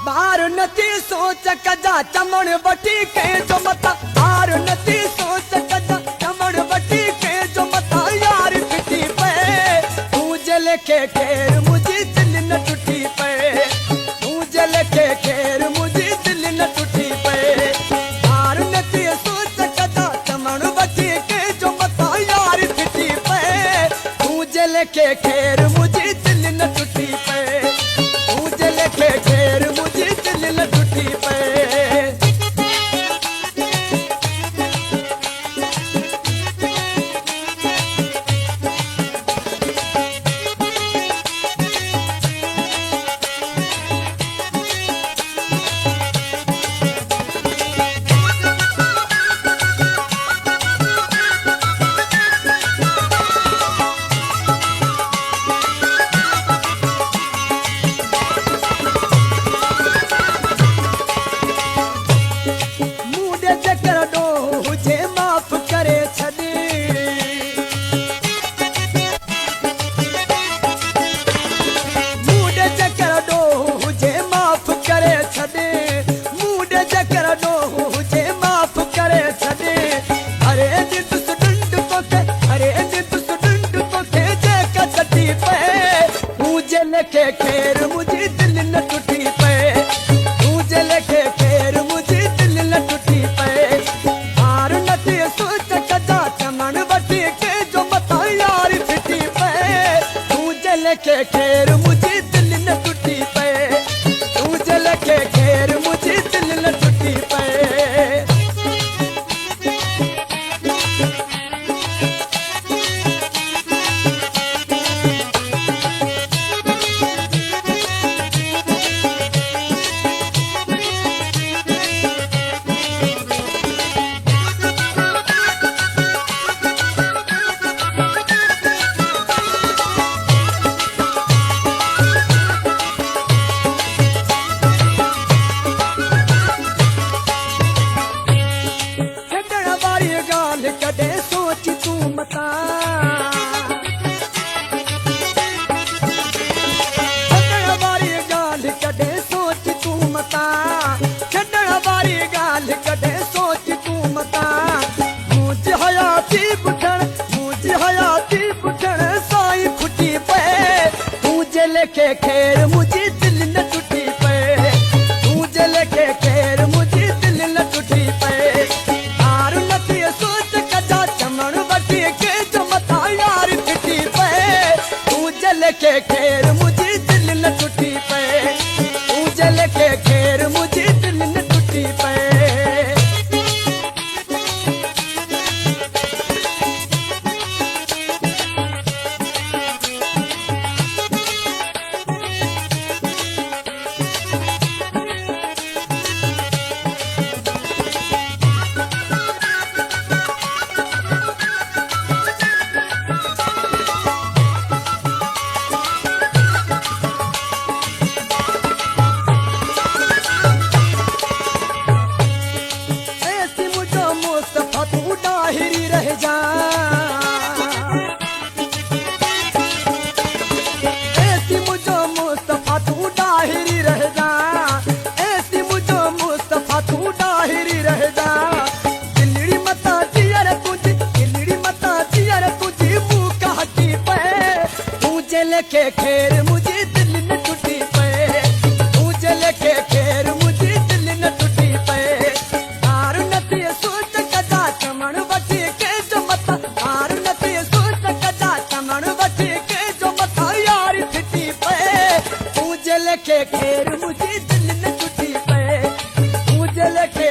बार नथी सोच कजा चमण वठी के जो मता बार नथी सोच कजा चमण वठी के जो मता यार फिटी पे तू जल के खेर मुझी दिल न टूटी पे तू जल के खेर मुझी दिल न टूटी पे बार नथी सोच कजा चमण वठी के जो मता यार फिटी पे तू जल के खेर मुझी दिल न टूटी पे तू जल के खेर मुझी दिल न टूटी पे के खेर मुझे दिल न टूटी पे तू जल के खेर मुझे दिल न टूटी पे हार नथी सोच कजा चमन वठी के जो मता यार फिटी पे तू जल के खेर मुझे दिल न टूटी पे तू जल के खेर मुझे दिल न टूटी पे कदे सोच तू मता छड़ण वारी गाल कदे सोच तू मता छड़ण वारी गाल कदे सोच तू मता मुझ हयाती बुठण साई फुटी पे तू जल के खेर मुझी दिल न टूटी पे तू जल के खेर मुझी दिल न टूटी पे हार नथी सोच कजा चमन वठी के जो मता यार फिटी पे तू जल के खेर मुझी दिल न टूटी पे तू जल के खेर मुझी दिल न टूटी पे डाहिरी रह जा ऐसी मुझो मुस्तफा तू डाहिरी रह जा ऐसी मुझो मुस्तफा तू डाहिरी रह जा दिलड़ी मता जियर तुझी मुँह का हटी पे तू जल के खेर मुझे दिल न टूटी पे तू जल के खेर मुझे दिल न टूटी पे हार नथी सोच कजा चमन वठी के जो मता हार नथी सोच कजा चमन वठी के जो मता यार फिटी पे तू जल के खेर मुझे दिल न टूटी पे तू जल के